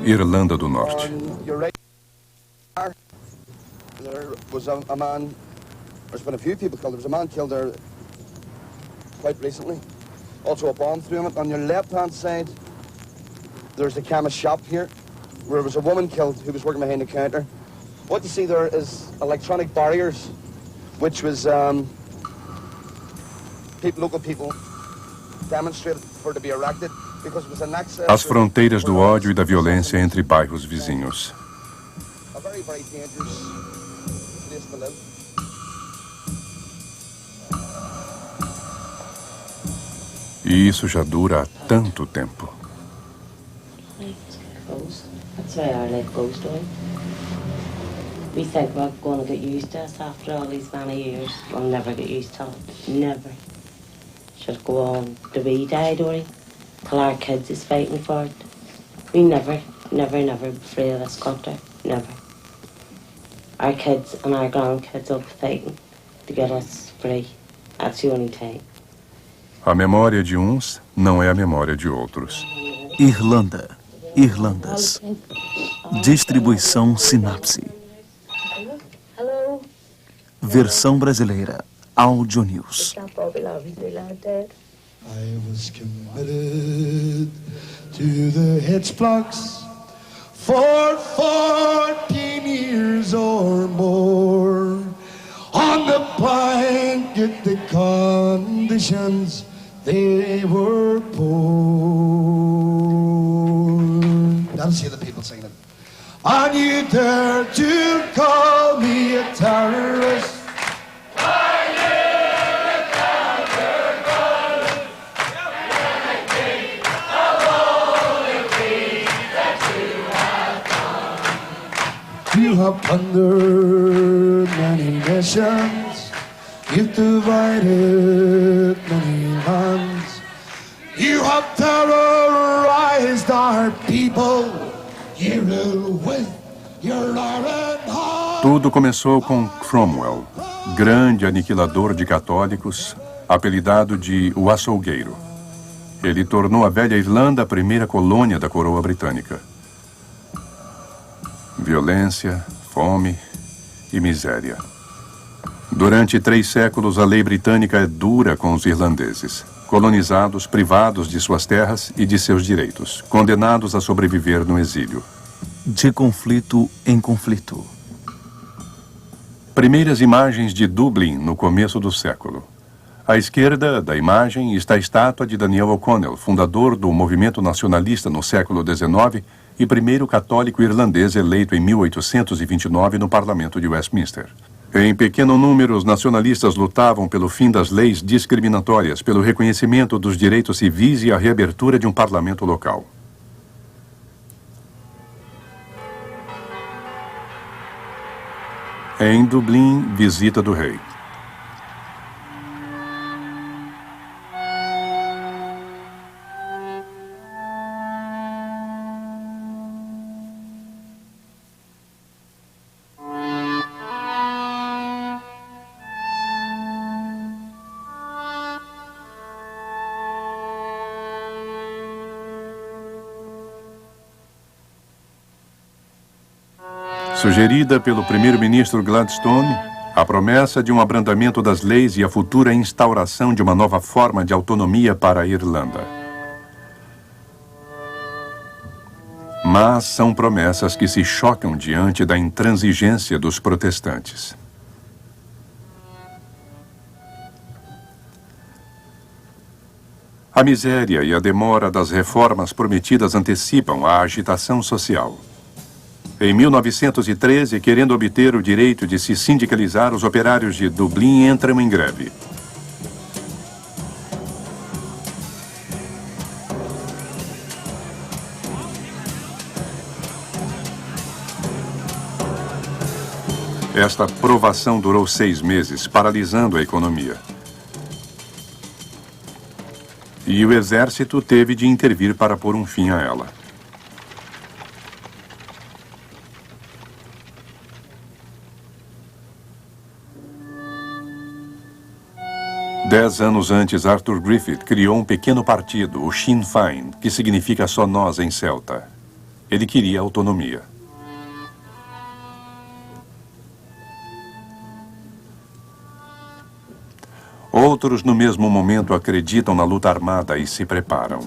Irlanda do Norte. There was a man, there's been a few people killed. There was a man killed there quite recently. Also a bomb threw him. On your left-hand side, there's a chemist shop here, where there was a woman killed who was working behind the counter. What you see there is electronic barriers, which was local people demonstrated for to be erected because it was an access. As fronteiras do ódio e da violência entre bairros vizinhos. A very, very dangerous place to live. E isso já dura há tanto tempo. That's why our life goes down. We think we're going to get used to this after all these many years. We'll never get used to it. Never. Should go on to we die, Dory, till our kids is fighting for it. We never be free of this country. Never. Our kids and our grandkids will be fighting to get us free. That's the only time. A memória de uns não é a memória de outros. Irlanda. Irlandas. Distribuição Sinapse. Versão brasileira. Audio News. I was committed to the hitch blocks for 14 years or more. On the blanket, the conditions, they were poor. That'll see the people singing it. And you dare to call me a terrorist. You have plundered many nations, you've divided many lands, you have terrorized our people, you rule with your iron hand. Tudo começou com Cromwell, grande aniquilador de católicos, apelidado de O Açougueiro. Ele tornou a velha Irlanda a primeira colônia da coroa britânica. Violência, fome e miséria. Durante 3 séculos, a lei britânica é dura com os irlandeses, colonizados, privados de suas terras e de seus direitos, condenados a sobreviver no exílio. De conflito em conflito. Primeiras imagens de Dublin no começo do século. À esquerda da imagem está a estátua de Daniel O'Connell, fundador do movimento nacionalista no século XIX e primeiro católico irlandês eleito em 1829 no Parlamento de Westminster. Em pequeno número, os nacionalistas lutavam pelo fim das leis discriminatórias, pelo reconhecimento dos direitos civis e a reabertura de um parlamento local. Em Dublin, visita do rei. Sugerida pelo primeiro-ministro Gladstone, a promessa de um abrandamento das leis e a futura instauração de uma nova forma de autonomia para a Irlanda. Mas são promessas que se chocam diante da intransigência dos protestantes. A miséria e a demora das reformas prometidas antecipam a agitação social. Em 1913, querendo obter o direito de se sindicalizar, os operários de Dublin entram em greve. Esta provação durou 6 meses, paralisando a economia. E o exército teve de intervir para pôr um fim a ela. Dez anos antes, Arthur Griffith criou um pequeno partido, o Sinn Féin, que significa só nós em celta. Ele queria autonomia. Outros, no mesmo momento, acreditam na luta armada e se preparam.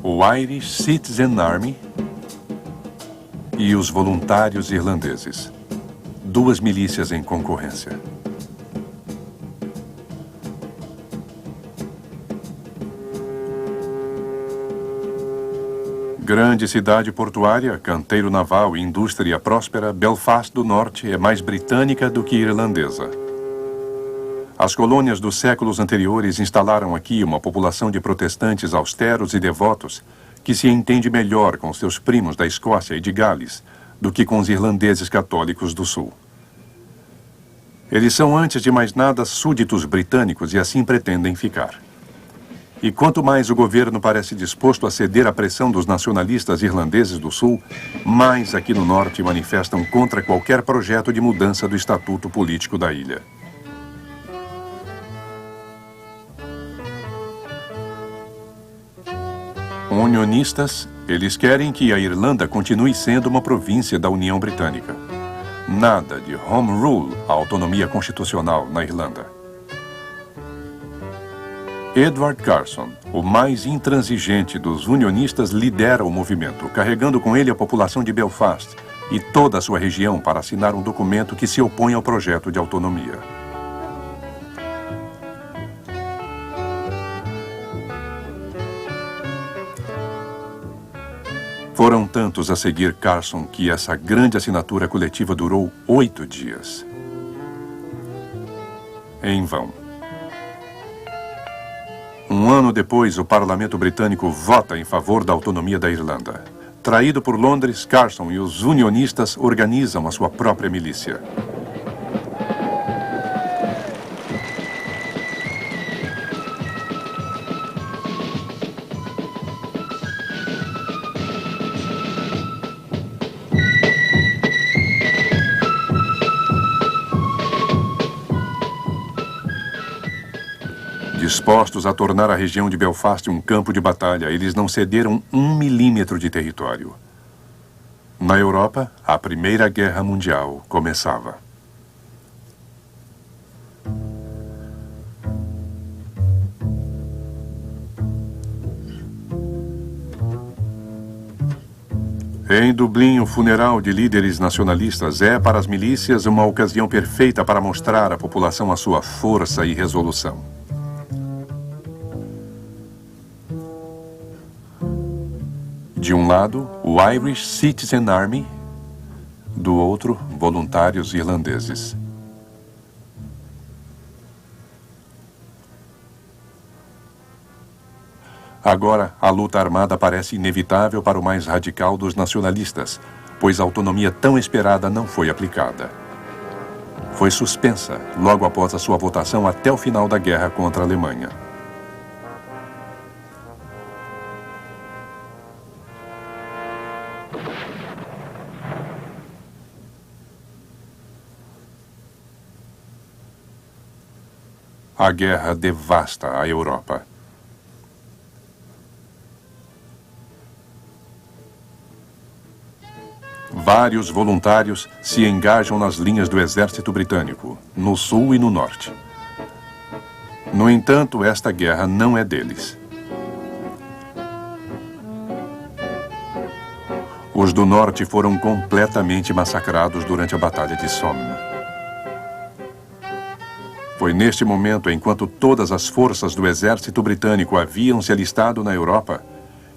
O Irish Citizen Army e os voluntários irlandeses. Duas milícias em concorrência. Grande cidade portuária, canteiro naval e indústria próspera, Belfast do Norte é mais britânica do que irlandesa. As colônias dos séculos anteriores instalaram aqui uma população de protestantes austeros e devotos que se entende melhor com seus primos da Escócia e de Gales do que com os irlandeses católicos do Sul. Eles são, antes de mais nada, súditos britânicos e assim pretendem ficar. E quanto mais o governo parece disposto a ceder à pressão dos nacionalistas irlandeses do Sul, mais aqui no Norte manifestam contra qualquer projeto de mudança do estatuto político da ilha. Unionistas, eles querem que a Irlanda continue sendo uma província da União Britânica. Nada de Home Rule, a autonomia constitucional na Irlanda. Edward Carson, o mais intransigente dos unionistas, lidera o movimento, carregando com ele a população de Belfast e toda a sua região para assinar um documento que se opõe ao projeto de autonomia. Foram tantos a seguir Carson que essa grande assinatura coletiva durou 8 dias. Em vão. Um ano depois, o parlamento britânico vota em favor da autonomia da Irlanda. Traído por Londres, Carson e os unionistas organizam a sua própria milícia. Dispostos a tornar a região de Belfast um campo de batalha, eles não cederam 1 milímetro de território. Na Europa, a Primeira Guerra Mundial começava. Em Dublin, o funeral de líderes nacionalistas é, para as milícias, uma ocasião perfeita para mostrar à população a sua força e resolução. De um lado, o Irish Citizen Army, do outro, voluntários irlandeses. Agora, a luta armada parece inevitável para o mais radical dos nacionalistas, pois a autonomia tão esperada não foi aplicada. Foi suspensa logo após a sua votação até o final da guerra contra a Alemanha. A guerra devasta a Europa. Vários voluntários se engajam nas linhas do exército britânico, no sul e no norte. No entanto, esta guerra não é deles. Os do norte foram completamente massacrados durante a Batalha de Somme. Foi neste momento, enquanto todas as forças do exército britânico haviam se alistado na Europa,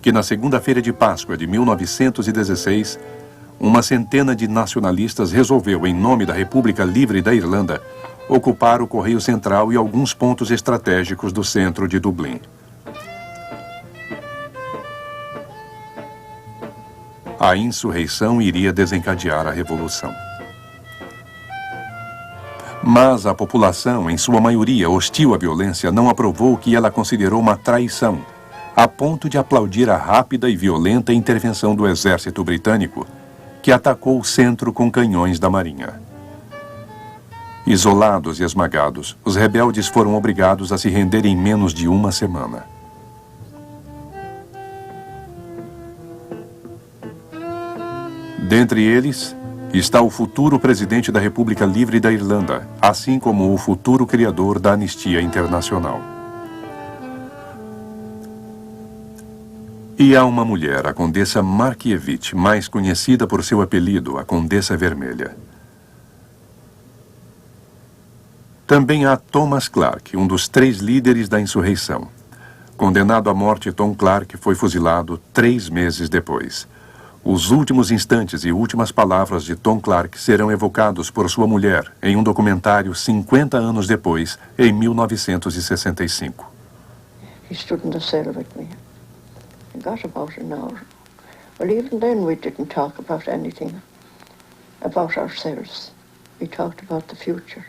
que na segunda-feira de Páscoa de 1916, uma centena de nacionalistas resolveu, em nome da República Livre da Irlanda, ocupar o Correio Central e alguns pontos estratégicos do centro de Dublin. A insurreição iria desencadear a Revolução. Mas a população, em sua maioria hostil à violência, não aprovou o que ela considerou uma traição, a ponto de aplaudir a rápida e violenta intervenção do exército britânico, que atacou o centro com canhões da Marinha. Isolados e esmagados, os rebeldes foram obrigados a se render em menos de uma semana. Dentre eles está o futuro presidente da República Livre da Irlanda, assim como o futuro criador da Anistia Internacional. E há uma mulher, a Condessa Markievicz, mais conhecida por seu apelido, a Condessa Vermelha. Também há Thomas Clark, um dos 3 líderes da insurreição. Condenado à morte, Tom Clark foi fuzilado 3 meses depois. Os últimos instantes e últimas palavras de Tom Clark serão evocados por sua mulher em um documentário 50 anos depois, em 1965. He stood in the cell with me. I got about an hour. Well, even then we didn't talk about anything about ourselves. We talked about the future.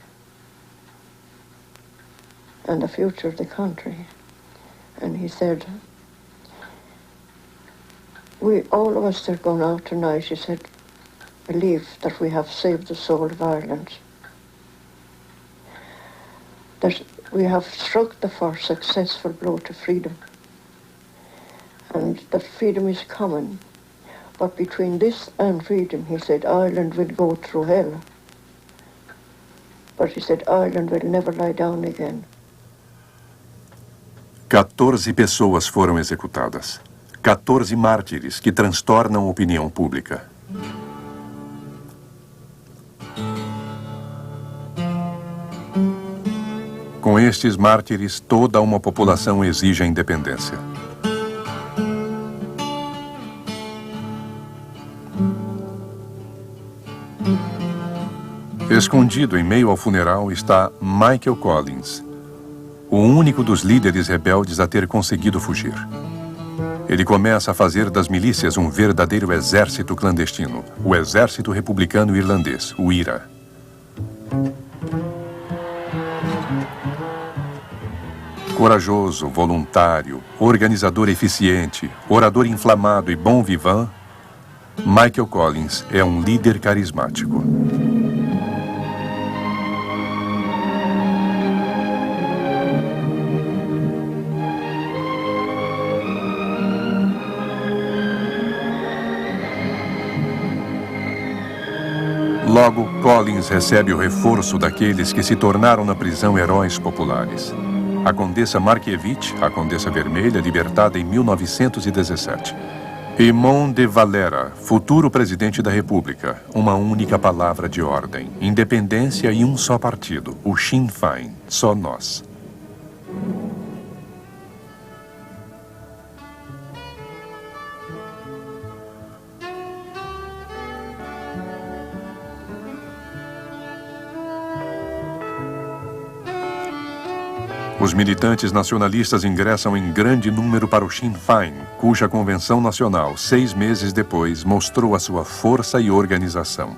And the future of the country. And he said, all of us that are going out tonight, he said, believe that we have saved the soul of Ireland. That we have struck the first successful blow to freedom. And that freedom is coming. But between this and freedom, he said, Ireland will go through hell. But he said, Ireland will never lie down again. 14 pessoas foram executadas. 14 mártires que transtornam a opinião pública. Com estes mártires, toda uma população exige a independência. Escondido em meio ao funeral está Michael Collins, o único dos líderes rebeldes a ter conseguido fugir. Ele começa a fazer das milícias um verdadeiro exército clandestino, o Exército Republicano Irlandês, o IRA. Corajoso, voluntário, organizador eficiente, orador inflamado e bom vivant, Michael Collins é um líder carismático. Logo, Collins recebe o reforço daqueles que se tornaram na prisão heróis populares. A Condessa Markievicz, a Condessa Vermelha, libertada em 1917. Eamon de Valera, futuro presidente da República. Uma única palavra de ordem. Independência e um só partido, o Sinn Féin, só nós. Os militantes nacionalistas ingressam em grande número para o Sinn Féin, cuja convenção nacional, 6 meses depois, mostrou a sua força e organização.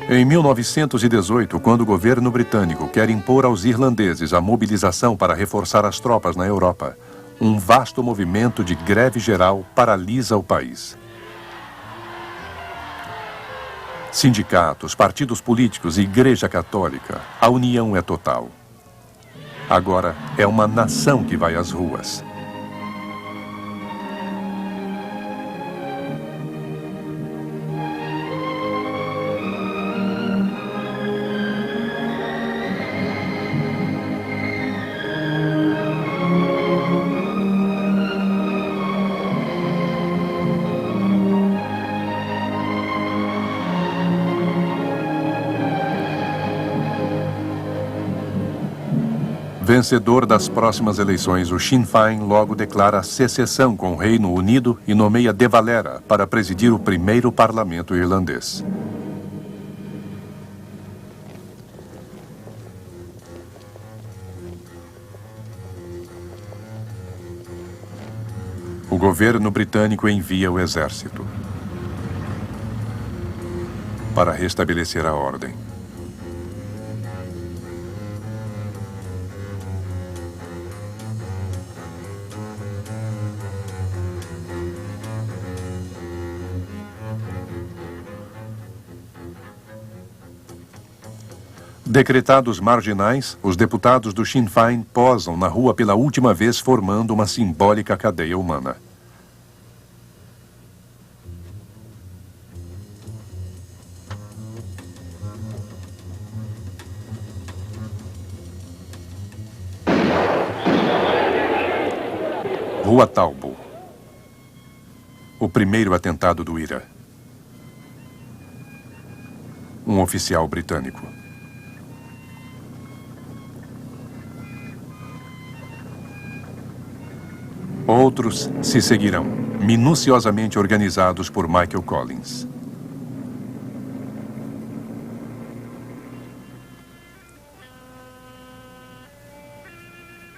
Em 1918, quando o governo britânico quer impor aos irlandeses a mobilização para reforçar as tropas na Europa, um vasto movimento de greve geral paralisa o país. Sindicatos, partidos políticos e Igreja Católica, a união é total. Agora é uma nação que vai às ruas. Vencedor das próximas eleições, o Sinn Féin logo declara secessão com o Reino Unido e nomeia De Valera para presidir o primeiro parlamento irlandês. O governo britânico envia o exército para restabelecer a ordem. Decretados marginais, os deputados do Sinn Féin posam na rua pela última vez, formando uma simbólica cadeia humana. Rua Talbot. O primeiro atentado do IRA. Um oficial britânico. Outros se seguirão, minuciosamente organizados por Michael Collins.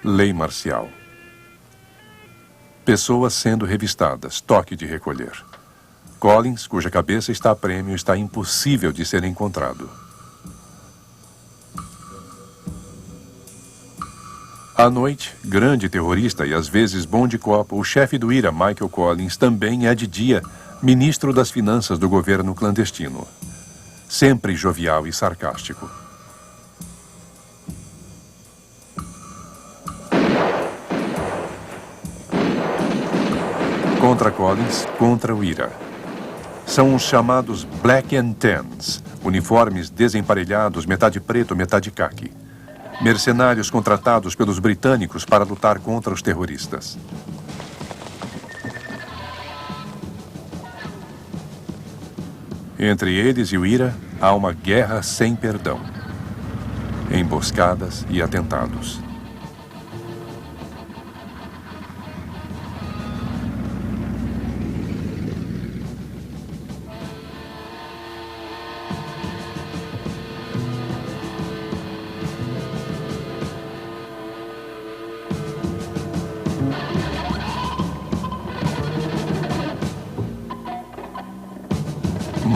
Lei marcial. Pessoas sendo revistadas, toque de recolher. Collins, cuja cabeça está a prêmio, está impossível de ser encontrado. À noite, grande terrorista e às vezes bom de copa, o chefe do IRA, Michael Collins, também é de dia ministro das finanças do governo clandestino. Sempre jovial e sarcástico. Contra Collins, contra o IRA. São os chamados Black and Tans, uniformes desemparelhados, metade preto, metade caqui. Mercenários contratados pelos britânicos para lutar contra os terroristas. Entre eles e o IRA, há uma guerra sem perdão. Emboscadas e atentados.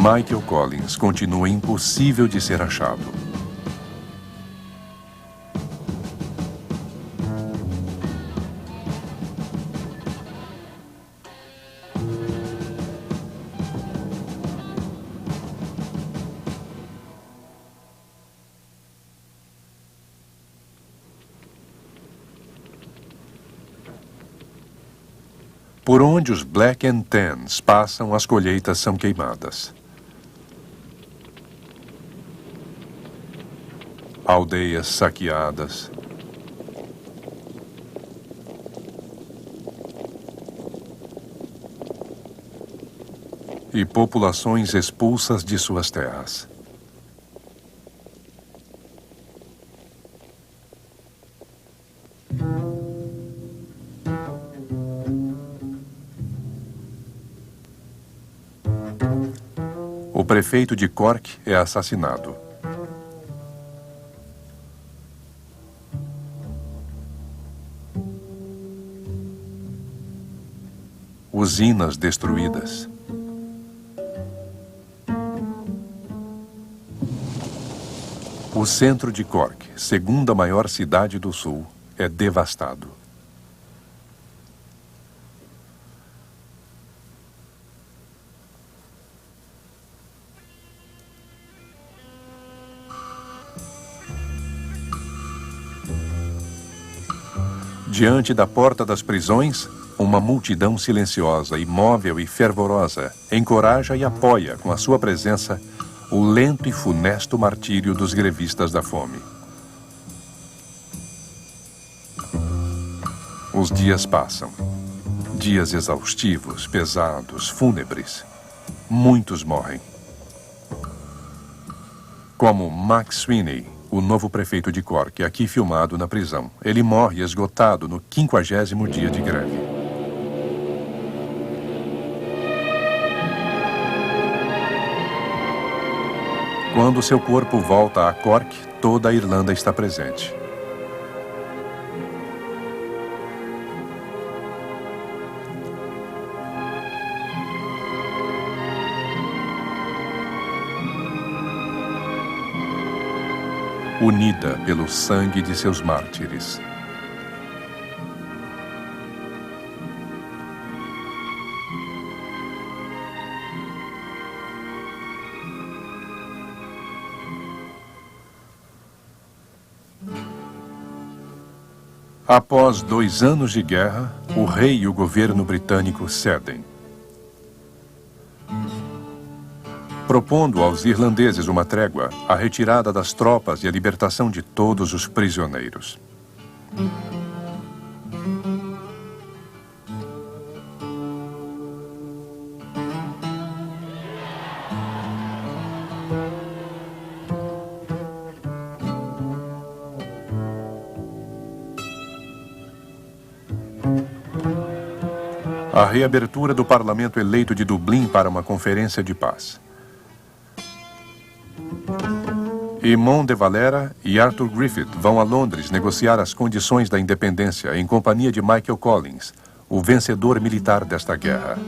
Michael Collins continua impossível de ser achado. Por onde os Black and Tans passam, as colheitas são queimadas. Aldeias saqueadas. E populações expulsas de suas terras. O prefeito de Cork é assassinado. Usinas destruídas. O centro de Cork, segunda maior cidade do sul, é devastado. Diante da porta das prisões, uma multidão silenciosa, imóvel e fervorosa encoraja e apoia com a sua presença o lento e funesto martírio dos grevistas da fome. Os dias passam. Dias exaustivos, pesados, fúnebres. Muitos morrem. Como Max Sweeney, o novo prefeito de Cork, aqui filmado na prisão. Ele morre esgotado no 50º dia de greve. Quando seu corpo volta a Cork, toda a Irlanda está presente. Unida pelo sangue de seus mártires. Após 2 anos de guerra, o rei e o governo britânico cedem, propondo aos irlandeses uma trégua, a retirada das tropas e a libertação de todos os prisioneiros. A reabertura do parlamento eleito de Dublin para uma conferência de paz. Eamon de Valera e Arthur Griffith vão a Londres negociar as condições da independência em companhia de Michael Collins, o vencedor militar desta guerra.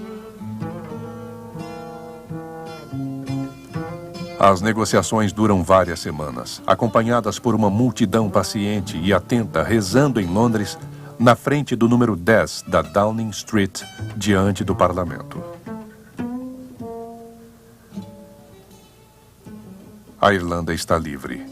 As negociações duram várias semanas, acompanhadas por uma multidão paciente e atenta rezando em Londres, na frente do número 10 da Downing Street, diante do parlamento. A Irlanda está livre.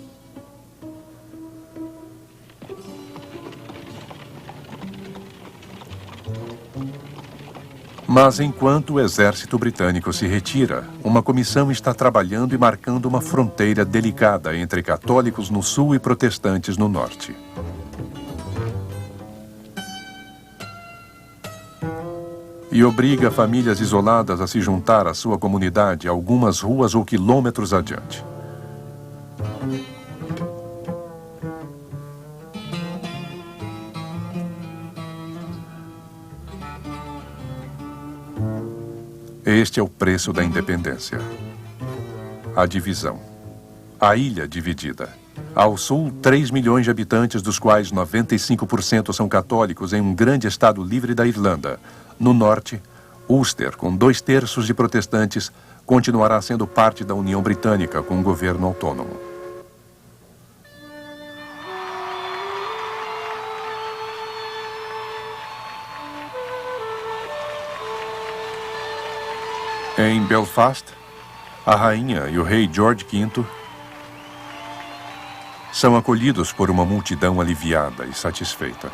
Mas enquanto o exército britânico se retira, uma comissão está trabalhando e marcando uma fronteira delicada entre católicos no sul e protestantes no norte. E obriga famílias isoladas a se juntar à sua comunidade algumas ruas ou quilômetros adiante. Este é o preço da independência. A divisão. A ilha dividida. Ao sul, 3 milhões de habitantes, dos quais 95% são católicos, em um grande estado livre da Irlanda. No norte, Ulster, com 2/3 de protestantes, continuará sendo parte da União Britânica, com um governo autônomo. Em Belfast, a rainha e o rei George V são acolhidos por uma multidão aliviada e satisfeita.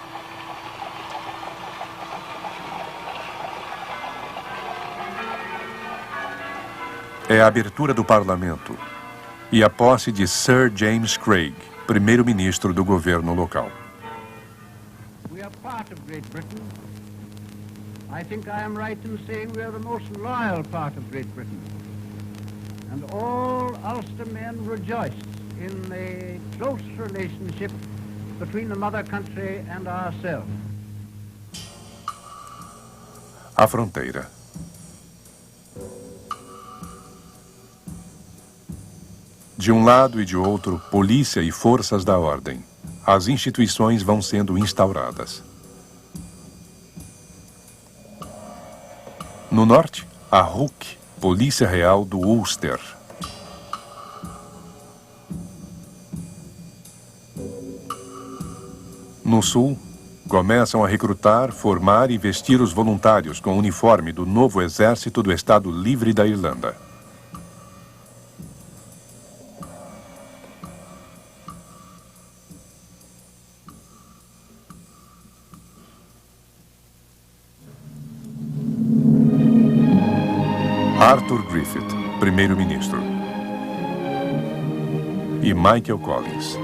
É a abertura do parlamento e a posse de Sir James Craig, primeiro-ministro do governo local. We are part of Great Britain. I think I am right in saying we are the most loyal part of Great Britain. And all Ulster men rejoice in the close relationship between the mother country and ourselves. A fronteira. De um lado e de outro, polícia e forças da ordem. As instituições vão sendo instauradas. No norte, a RUC, Polícia Real do Ulster. No sul, começam a recrutar, formar e vestir os voluntários com o uniforme do novo exército do Estado Livre da Irlanda. Arthur Griffith, primeiro-ministro, e Michael Collins.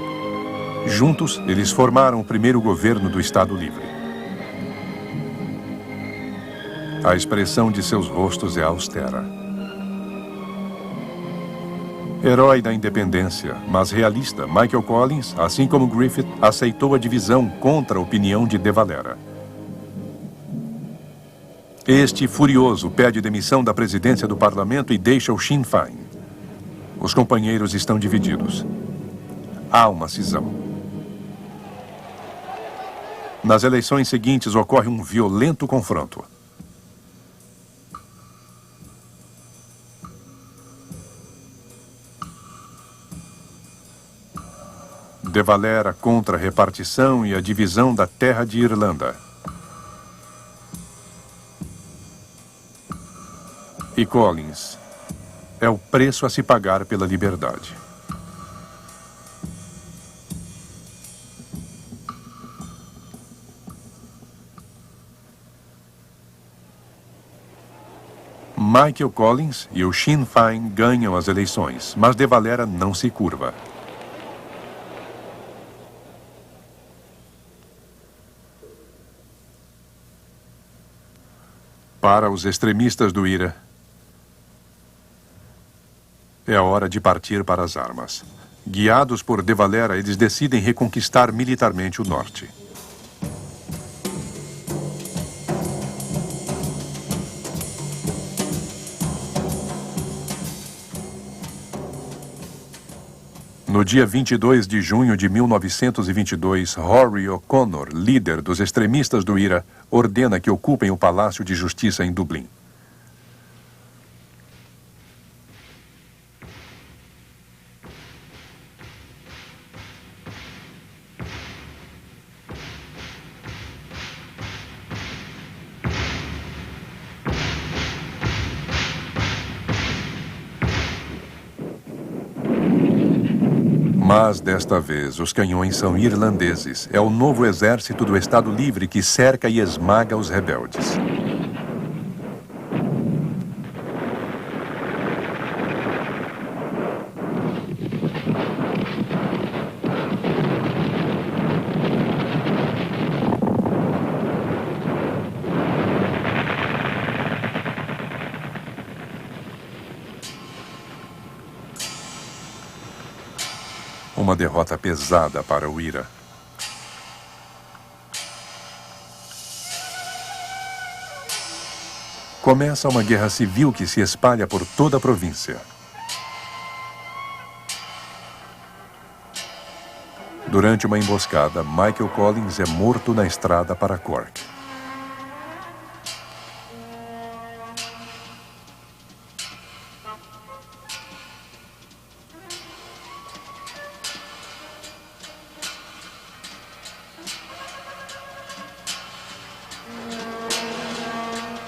Juntos, eles formaram o primeiro governo do Estado Livre. A expressão de seus rostos é austera. Herói da independência, mas realista, Michael Collins, assim como Griffith, aceitou a divisão contra a opinião de De Valera. Este, furioso, pede demissão da presidência do parlamento e deixa o Sinn Féin. Os companheiros estão divididos. Há uma cisão. Nas eleições seguintes ocorre um violento confronto. De Valera contra a repartição e a divisão da terra de Irlanda. E Collins é o preço a se pagar pela liberdade. Michael Collins e o Sinn Féin ganham as eleições, mas De Valera não se curva. Para os extremistas do IRA, é hora de partir para as armas. Guiados por De Valera, eles decidem reconquistar militarmente o norte. No dia 22 de junho de 1922, Rory O'Connor, líder dos extremistas do IRA, ordena que ocupem o Palácio de Justiça em Dublin. Mas, desta vez, os canhões são irlandeses. É o novo exército do Estado Livre que cerca e esmaga os rebeldes. Uma derrota pesada para o IRA. Começa uma guerra civil que se espalha por toda a província. Durante uma emboscada, Michael Collins é morto na estrada para Cork.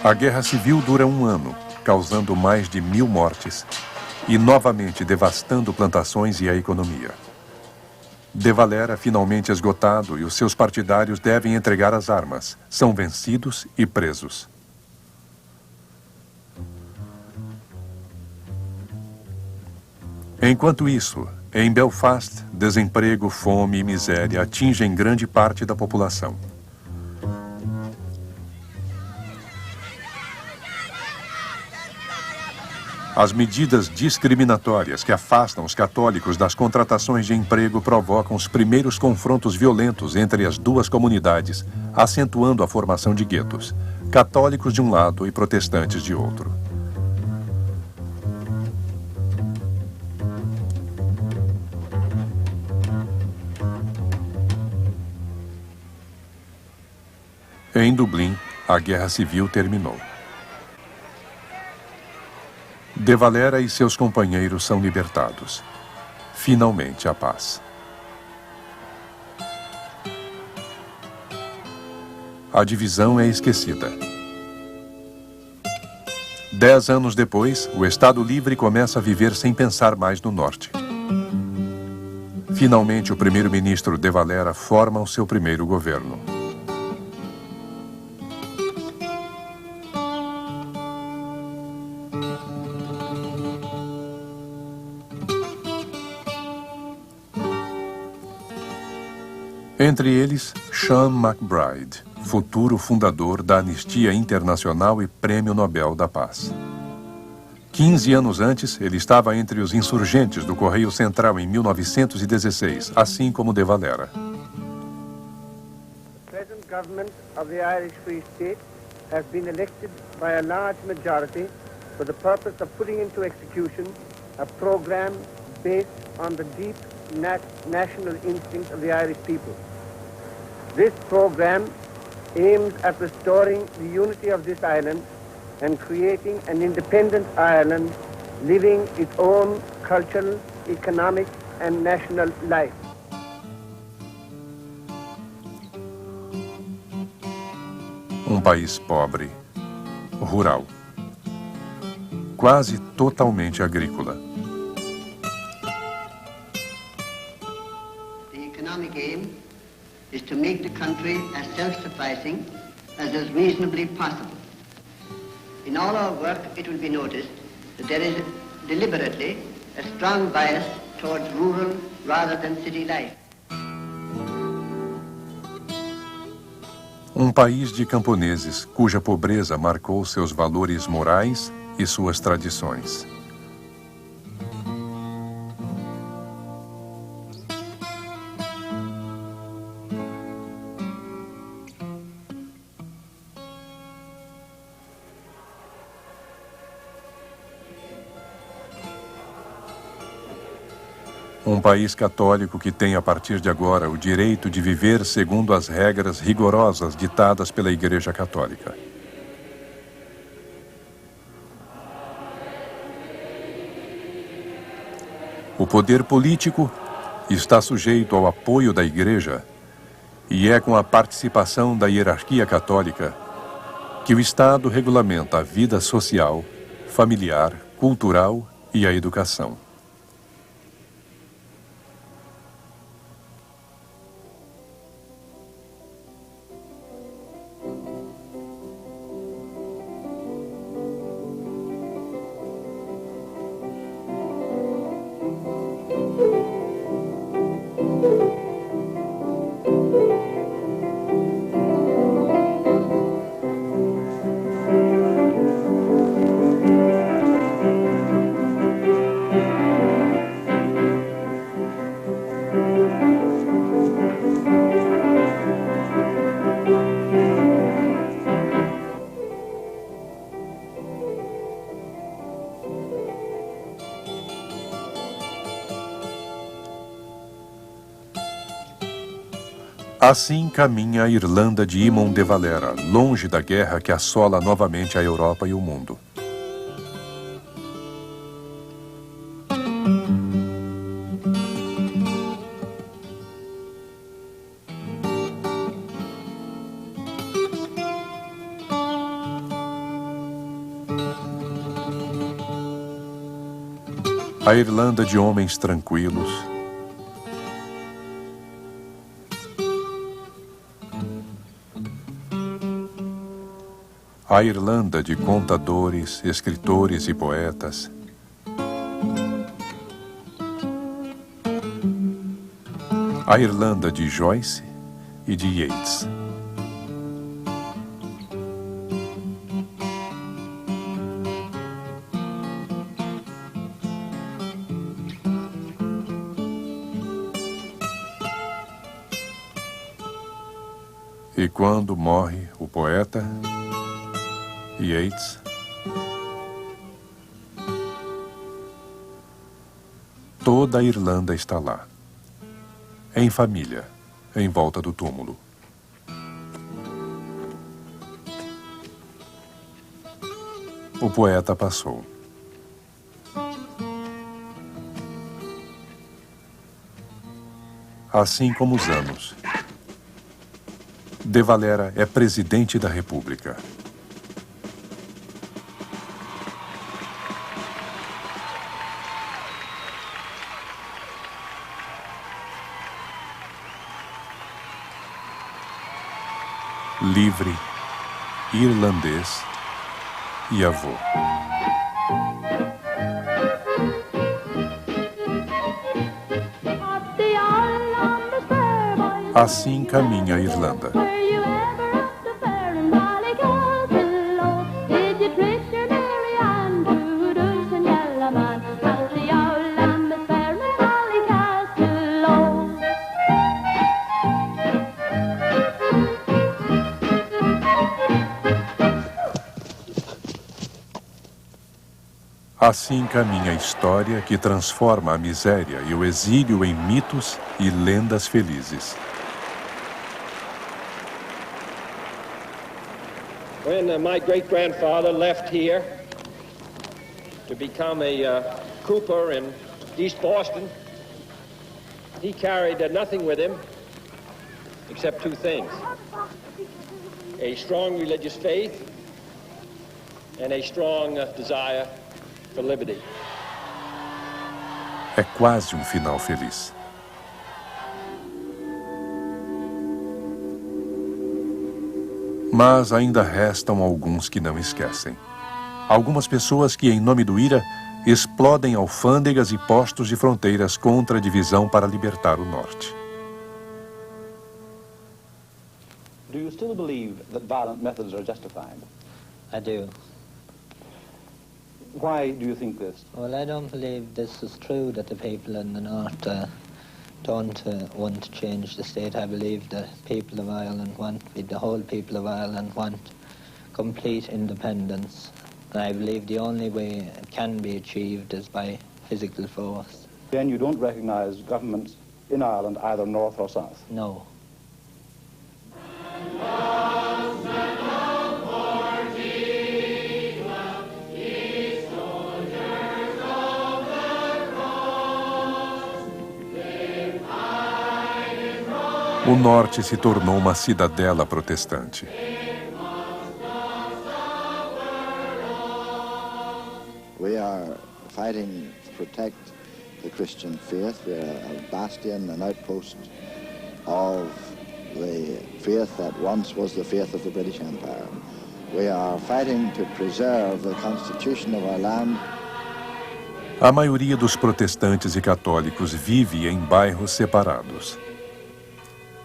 A guerra civil dura um ano, causando mais de 1000 mortes e novamente devastando plantações e a economia. De Valera, finalmente esgotado, e os seus partidários devem entregar as armas. São vencidos e presos. Enquanto isso, em Belfast, desemprego, fome e miséria atingem grande parte da população. As medidas discriminatórias que afastam os católicos das contratações de emprego provocam os primeiros confrontos violentos entre as duas comunidades, acentuando a formação de guetos, católicos de um lado e protestantes de outro. Em Dublin, a guerra civil terminou. De Valera e seus companheiros são libertados. Finalmente a paz. A divisão é esquecida. 10 anos depois, o Estado Livre começa a viver sem pensar mais no norte. Finalmente, o primeiro-ministro De Valera forma o seu primeiro governo. Entre eles, Sean MacBride, futuro fundador da Anistia Internacional e Prêmio Nobel da Paz. 15 anos antes, ele estava entre os insurgentes do Correio Central em 1916, assim como De Valera. The present government of the Irish Free State has been elected by a large majority for the purpose of putting into execution a program based on the deep national instinct of the Irish people. This program aims at restoring the unity of this island and creating an independent Ireland living its own cultural, economic and national life. Um país pobre, rural, quase totalmente agrícola. The economic aim is to make the country as self-sufficing as is reasonably possible. in all our work it will be noticed that there is deliberately a strong bias towards rural rather than city life. Um país de camponeses cuja pobreza marcou seus valores morais e suas tradições. Um país católico que tem a partir de agora o direito de viver segundo as regras rigorosas ditadas pela Igreja Católica. O poder político está sujeito ao apoio da Igreja e é com a participação da hierarquia católica que o Estado regulamenta a vida social, familiar, cultural e a educação. Assim caminha a Irlanda de Eamon de Valera, longe da guerra que assola novamente a Europa e o mundo. A Irlanda de homens tranquilos, a Irlanda de contadores, escritores e poetas, a Irlanda de Joyce e de Yeats. E quando morre o poeta Yeats, toda a Irlanda está lá, em família, em volta do túmulo. O poeta passou. Assim como os anos, De Valera é presidente da República. Livre, irlandês e avô. Assim caminha a Irlanda. Assim caminha a história que transforma a miséria e o exílio em mitos e lendas felizes. When my great-grandfather left here to become a cooper in East Boston, he carried nothing with him except two things: a strong religious faith and a strong desire for liberty. É quase um final feliz. Mas ainda restam alguns que não esquecem. Algumas pessoas que, em nome do IRA, explodem alfândegas e postos de fronteiras contra a divisão para libertar o norte. Do you still believe that violent methods are justified? I do. Why do you think this? Well, I don't believe this is true, that the people in the north don't want to change the state. I believe the people of Ireland the whole people of Ireland want complete independence. And I believe the only way it can be achieved is by physical force. Then you don't recognise governments in Ireland, either north or south? No. O norte se tornou uma cidadela protestante. We are fighting to protect the Christian faith. We are a bastion, an outpost of the faith that once was the faith of the British Empire. We are fighting to preserve the constitution of our land. A maioria dos protestantes e católicos vive em bairros separados.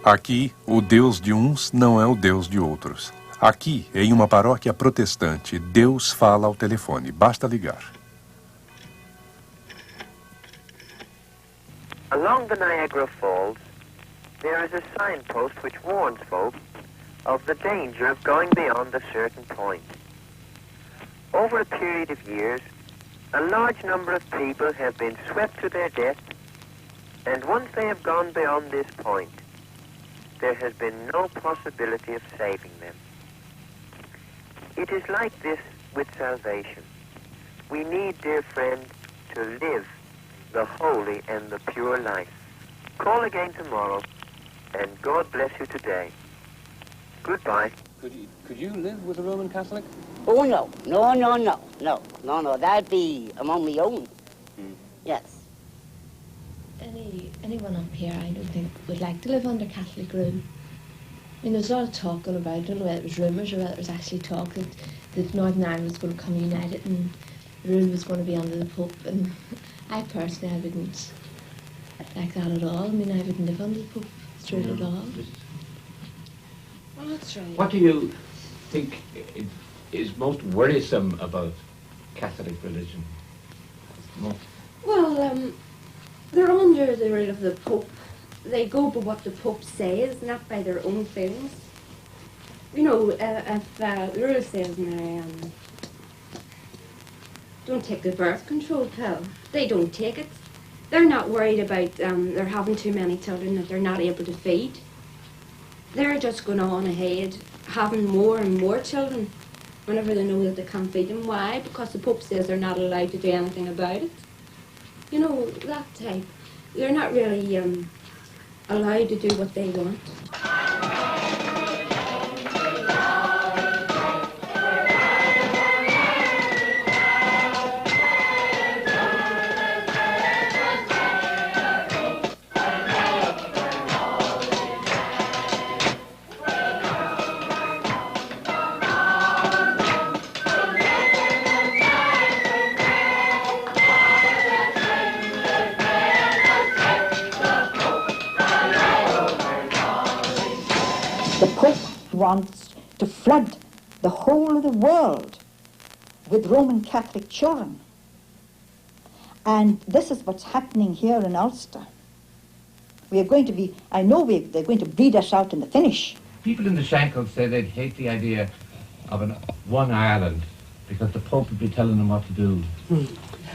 Aqui, o Deus de uns não é o Deus de outros. Aqui, em uma paróquia protestante, Deus fala ao telefone. Basta ligar. Along the Niagara Falls, there is a signpost which warns folk of the danger of going beyond a certain point. Over a period of years, a large number of people have been swept to their death, and once they have gone beyond this point, there has been no possibility of saving them. It is like this with salvation. We need, dear friend, to live the holy and the pure life. Call again tomorrow, and God bless you today. Goodbye. Could you live with a Roman Catholic? Oh, no. No. That'd be among my own. Yes. Anyone up here, I don't think, would like to live under Catholic rule. I mean, there's a lot of talking about, I don't know whether it was rumours or whether it was actually talk that Northern Ireland was going to come united and the rule was going to be under the Pope. And I personally, I wouldn't like that at all. I mean, I wouldn't live under the Pope's rule at all. Well, that's right. What do you think is most worrisome about Catholic religion? Well, they're under the rule of the Pope. They go by what the Pope says, not by their own feelings. You know, if the rule says now, don't take the birth control pill, they don't take it. They're not worried about they're having too many children that they're not able to feed. They're just going on ahead, having more and more children whenever they know that they can't feed them. Why? Because the Pope says they're not allowed to do anything about it. You know, that type. They're not really allowed to do what they want. Wants to flood the whole of the world with Roman Catholic children. And this is what's happening here in Ulster. We are going to be, I know they're going to breed us out in the finish. People in the Shankles say they'd hate the idea of one Ireland because the Pope would be telling them what to do.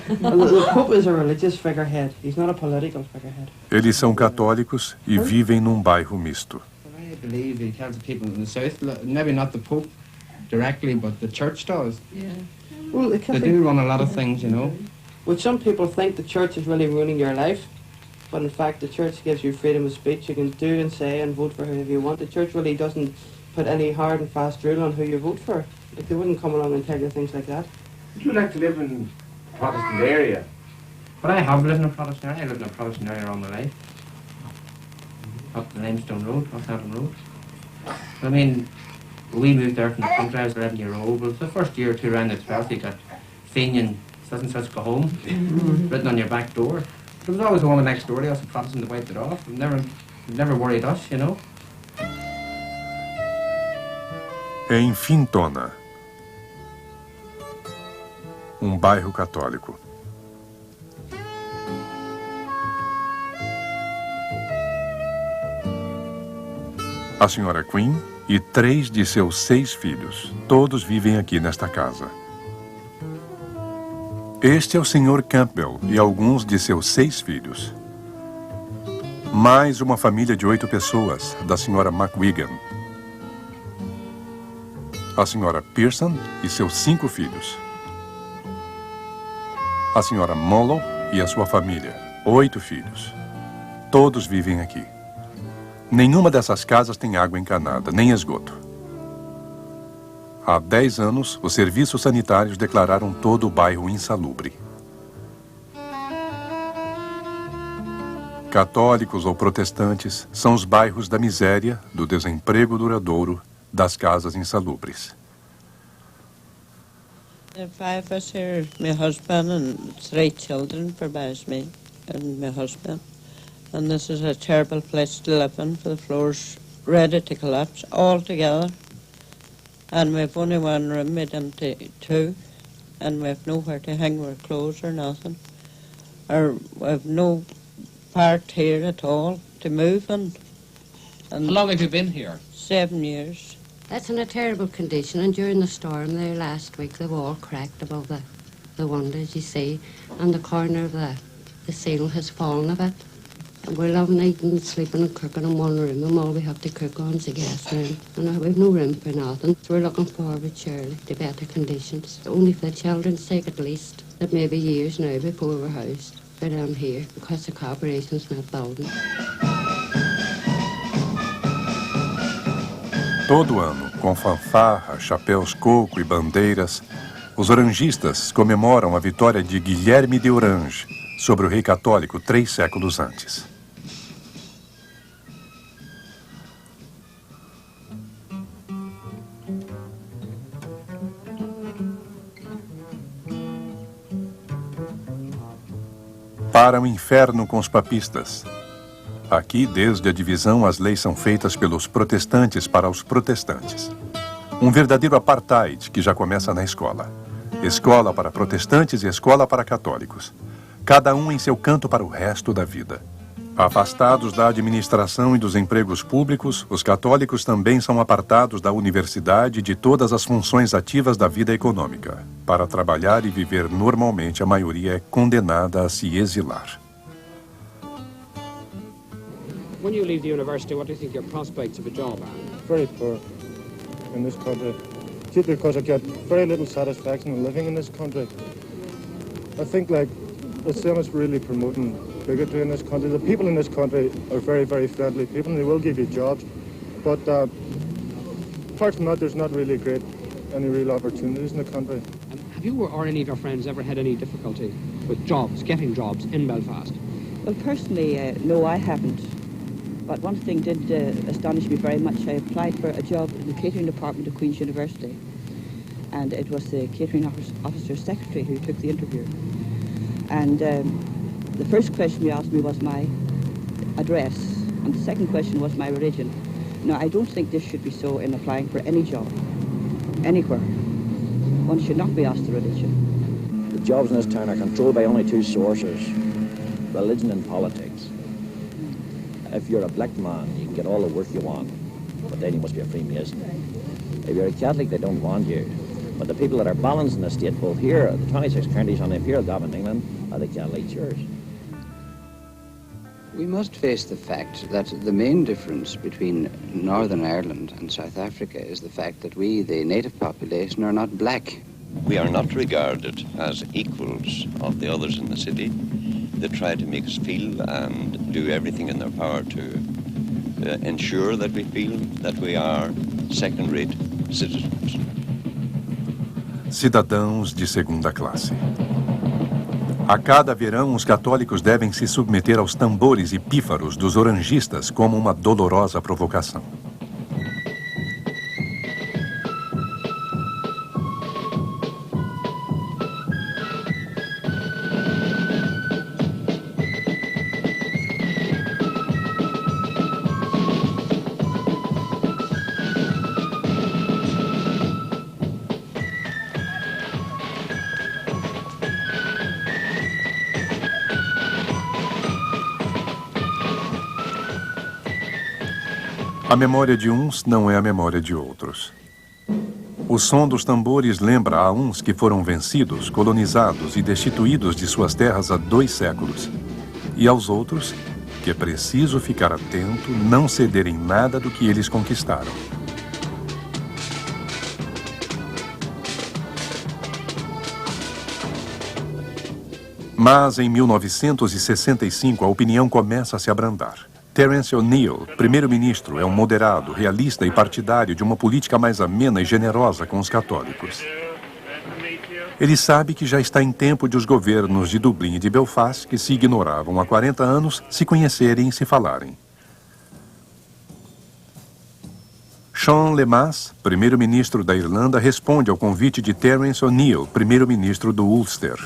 The Pope is a religious figurehead. He's not a political figurehead. Eles são católicos e vivem num bairro misto. I believe he tells the people in the south, maybe not the Pope directly, but the church does. Yeah. Well, they do run a lot of things, you know. Well, some people think the church is really ruining your life, but in fact the church gives you freedom of speech. You can do and say and vote for whoever you want. The church really doesn't put any hard and fast rule on who you vote for. Like, they wouldn't come along and tell you things like that. Would you like to live in a Protestant area? But I have lived in a Protestant area. I lived in a Protestant area all my life. Up the Limestone Road, Northampton Road. I mean, We moved there from the country. I was 11-year-old. But the first year or two around the 12th, you got Fenian, such and such, go home, written on your back door. There was always the one next door to us, a Protestant, that wiped it off. It never worried us, you know. Em Fintona, bairro católico. A senhora Queen e 3 de seus 6 filhos, todos vivem aqui nesta casa. Este é o Sr. Campbell e alguns de seus 6 filhos. Mais uma família de 8 pessoas, da senhora McWigan. A senhora Pearson e seus 5 filhos. A senhora Mollo e a sua família, 8 filhos. Todos vivem aqui. Nenhuma dessas casas tem água encanada, nem esgoto. Há 10 anos, os serviços sanitários declararam todo o bairro insalubre. Católicos ou protestantes são os bairros da miséria, do desemprego duradouro, das casas insalubres. There are 5 of us here, my husband and 3 children for me and my husband. And this is a terrible place to live in, for the floor's ready to collapse altogether. And we've only 1 room made into 2, and we've nowhere to hang our clothes or nothing. Or we've no part here at all to move in. And how long have you been here? 7 years. That's in a terrible condition, and during the storm there last week, the wall cracked above the windows, you see, and the corner of the ceiling has fallen a bit. And we're living, eating, sleeping and cooking in 1 room, and all we have to cook on is the gas room. And we've no room for nothing, so we're looking forward, surely, to better conditions. Only for the children's sake, at least. It may be years now before we're housed, but I'm here, because the corporation's not building. Todo ano, com fanfarra, chapéus coco e bandeiras, os orangistas comemoram a vitória de Guilherme de Orange sobre o rei católico 3 séculos antes. Para o inferno com os papistas. Aqui, desde a divisão, as leis são feitas pelos protestantes para os protestantes. Um verdadeiro apartheid que já começa na escola. Escola para protestantes e escola para católicos. Cada um em seu canto para o resto da vida. Afastados da administração e dos empregos públicos, os católicos também são apartados da universidade e de todas as funções ativas da vida econômica. Para trabalhar e viver normalmente, a maioria é condenada a se exilar. When you leave the university, what do you think your prospects of a job are? Very poor in this country. Simply because I get very little satisfaction in living in this country. I think, like, the same is really promoting bigotry in this country. The people in this country are very, very friendly people, and they will give you jobs. But apart from that, there's not really any real opportunities in the country. Have you or any of your friends ever had any difficulty with jobs, getting jobs in Belfast? Well, personally, no, I haven't. But one thing did astonish me very much. I applied for a job in the catering department of Queen's University. And it was the catering officer's secretary who took the interview. And the first question he asked me was my address. And the second question was my religion. Now, I don't think this should be so in applying for any job, anywhere. One should not be asked the religion. The jobs in this town are controlled by only 2 sources, religion and politics. If you're a black man, you can get all the work you want, but then you must be a Freemason. If you're a Catholic, they don't want you. But the people that are balanced in the state, both here, the 26 counties on the Imperial Government in England, are the Catholic Church. We must face the fact that the main difference between Northern Ireland and South Africa is the fact that we, the native population, are not black. We are not regarded as equals of the others in the city. They try to make us feel and do everything in their power to ensure that we feel that we are second-rate citizens. Cidadãos de segunda classe. A cada verão, os católicos devem se submeter aos tambores e pífaros dos orangistas como uma dolorosa provocação. A memória de uns não é a memória de outros. O som dos tambores lembra a uns que foram vencidos, colonizados e destituídos de suas terras há 2 séculos. E aos outros, que é preciso ficar atento, não cederem nada do que eles conquistaram. Mas, em 1965, a opinião começa a se abrandar. Terence O'Neill, primeiro-ministro, é um moderado, realista e partidário de uma política mais amena e generosa com os católicos. Ele sabe que já está em tempo de os governos de Dublin e de Belfast, que se ignoravam há 40 anos, se conhecerem e se falarem. Sean Lemass, primeiro-ministro da Irlanda, responde ao convite de Terence O'Neill, primeiro-ministro do Ulster.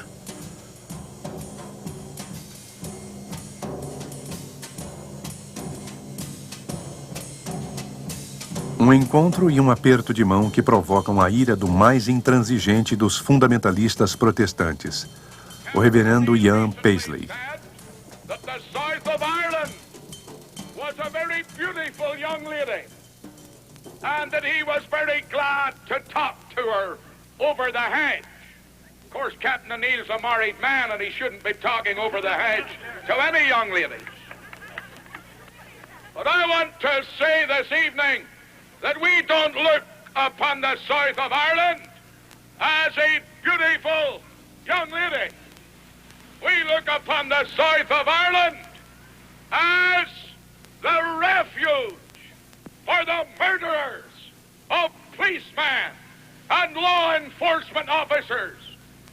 Um encontro e um aperto de mão que provocam a ira do mais intransigente dos fundamentalistas protestantes, o reverendo Ian Paisley. The south of Ireland was a very beautiful young lady, and that he was very glad to talk to her over the hedge. Of course, Captain O'Neill's a married man, and he shouldn't be talking over the hedge to any young lady. But I want to say this evening that we don't look upon the south of Ireland as a beautiful young lady. We look upon the south of Ireland as the refuge for the murderers of policemen and law enforcement officers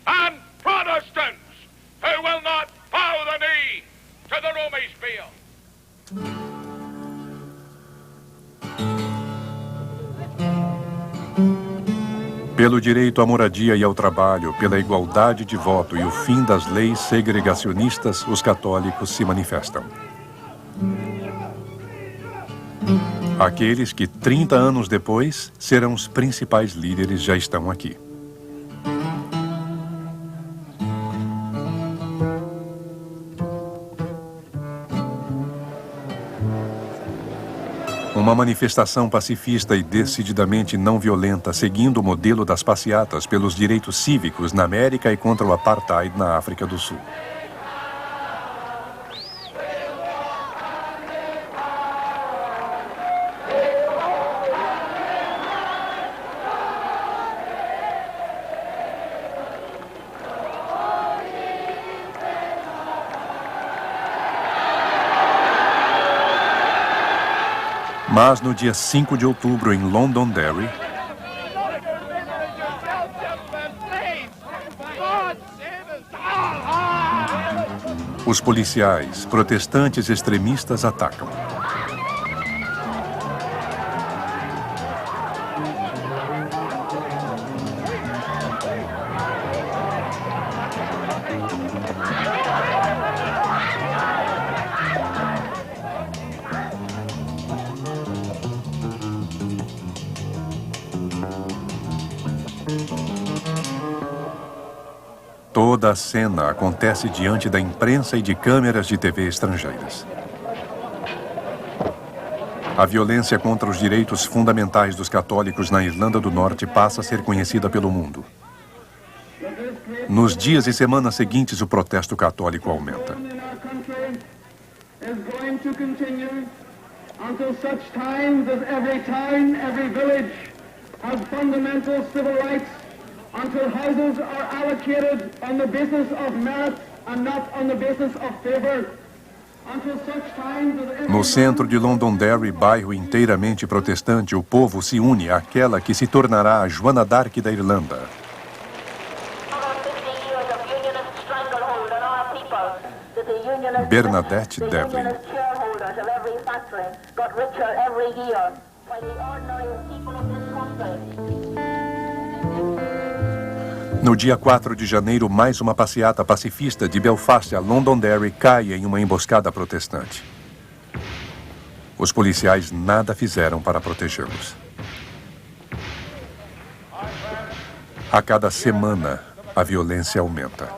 and Protestants who will not bow the knee to the Romish Bill. Pelo direito à moradia e ao trabalho, pela igualdade de voto e o fim das leis segregacionistas, os católicos se manifestam. Aqueles que, 30 anos depois, serão os principais líderes já estão aqui. Uma manifestação pacifista e decididamente não violenta, seguindo o modelo das passeatas pelos direitos cívicos na América e contra o apartheid na África do Sul. Mas no dia 5 de outubro, em Londonderry, os policiais, protestantes extremistas, atacam. Toda a cena acontece diante da imprensa e de câmeras de TV estrangeiras. A violência contra os direitos fundamentais dos católicos na Irlanda do Norte passa a ser conhecida pelo mundo. Nos dias e semanas seguintes, o protesto católico aumenta. Until houses are allocated on the basis of merit and not on the basis of favor. No centro de Londonderry, bairro inteiramente protestante, o povo se une àquela que se tornará a Joana d'Arc da Irlanda. Bernadette Devlin. No dia 4 de janeiro, mais uma passeata pacifista de Belfast a Londonderry cai em uma emboscada protestante. Os policiais nada fizeram para protegê-los. A cada semana, a violência aumenta.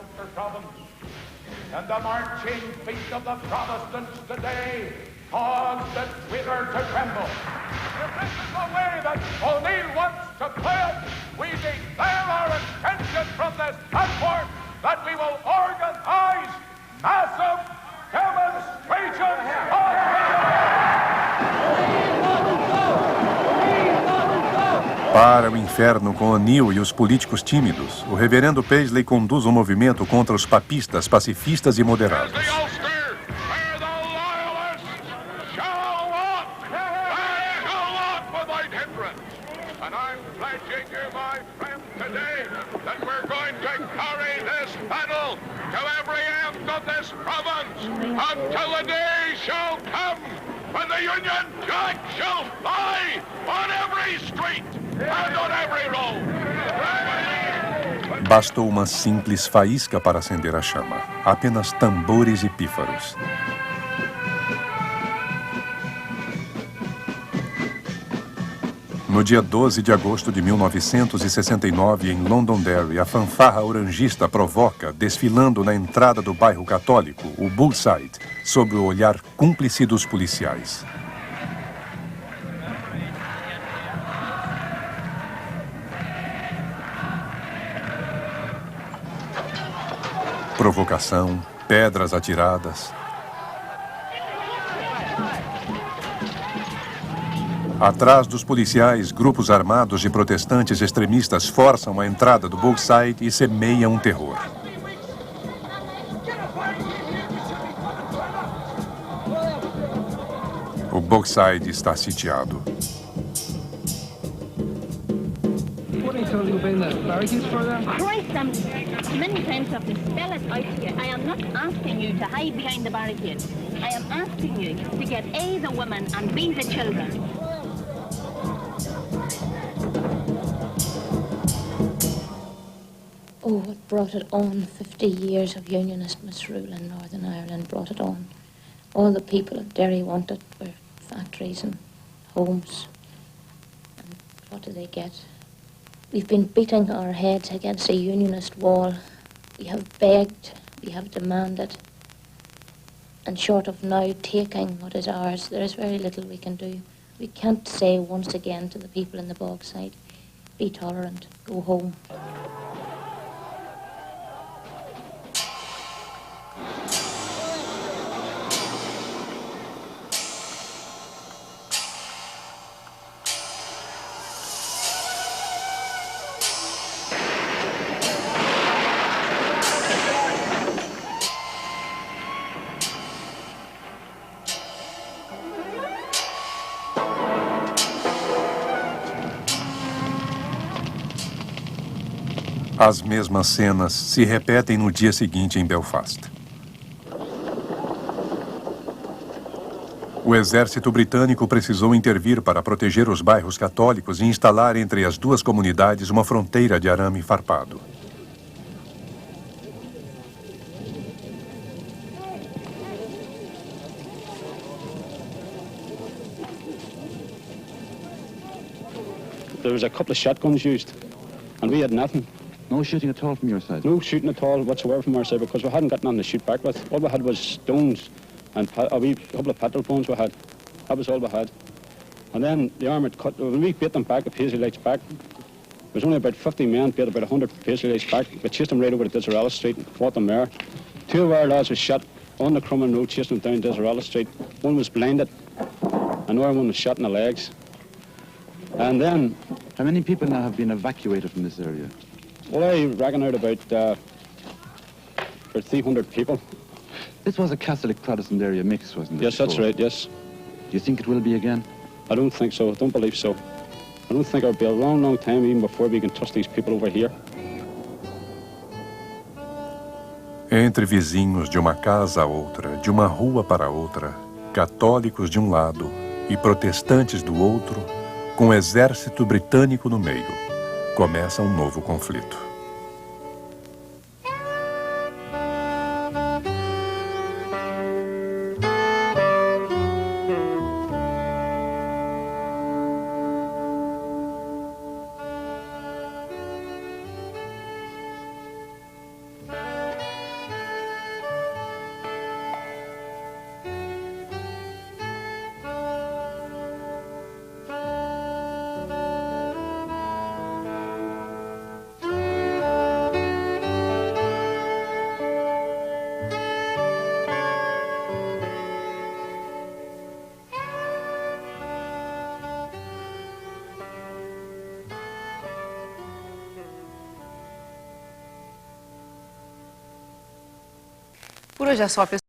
And the marching feet of the Protestants today cause that wither to tremble. If this is the way that O'Neill wants to play it, we declare our intention from this platform that we will organize massive demonstrations of Para o inferno com O'Neill e os políticos tímidos, o reverendo Paisley conduz um movimento contra os papistas, pacifistas e moderados. And I'm pledging you, my friend, today that we're going to carry this battle to every end of this province until the day shall come when the Union Jack shall fly on every street and on every road. Bastou uma simples faísca para acender a chama. Apenas tambores e pífaros. No dia 12 de agosto de 1969, em Londonderry, a fanfarra orangista provoca, desfilando na entrada do bairro católico, o Bullside, sob o olhar cúmplice dos policiais. Provocação, pedras atiradas. Atrás dos policiais, grupos armados de protestantes extremistas forçam a entrada do Bullside e semeiam um terror. O Bullside está sitiado. Christ, many times I've to spell it out to you. I am not asking you to hide behind the barricade. I am asking you to get A, the women, and B, the children. Oh, what brought it on? 50 years of Unionist misrule in Northern Ireland brought it on. All the people of Derry wanted were factories and homes. And what did they get? We've been beating our heads against a Unionist wall. We have begged, we have demanded. And short of now taking what is ours, there is very little we can do. We can't say once again to the people in the Bogside, be tolerant, go home. As mesmas cenas se repetem no dia seguinte em Belfast. O exército britânico precisou intervir para proteger os bairros católicos e instalar entre as duas comunidades uma fronteira de arame farpado. There was a couple of shotguns used, and we had nothing. No shooting at all from your side? No shooting at all whatsoever from our side, because we hadn't got nothing to shoot back with. All we had was stones and a wee couple of petrol bones we had. That was all we had. And then the armoured cut, when we beat them back, the Paisley Lights back, there was only about 50 men, beat about 100 Paisley Lights back. We chased them right over to Disarella Street and fought them there. 2 of our lads was shot on the Crumlin Road, chasing them down Disarella Street. One was blinded, another one was shot in the legs. And then... How many people now have been evacuated from this area? Well, I reckon out about 300 people. This was a Catholic-Protestant area mix, wasn't it? Yes, that's right, yes. Do you think it will be again? I don't think so. I don't believe so. I don't think it'll be a long, long time even before we can touch these people over here. Entre vizinhos de uma casa a outra, de uma rua para outra, católicos de um lado e protestantes do outro, com o exército britânico no meio, começa um novo conflito. Por hoje é só, pessoal.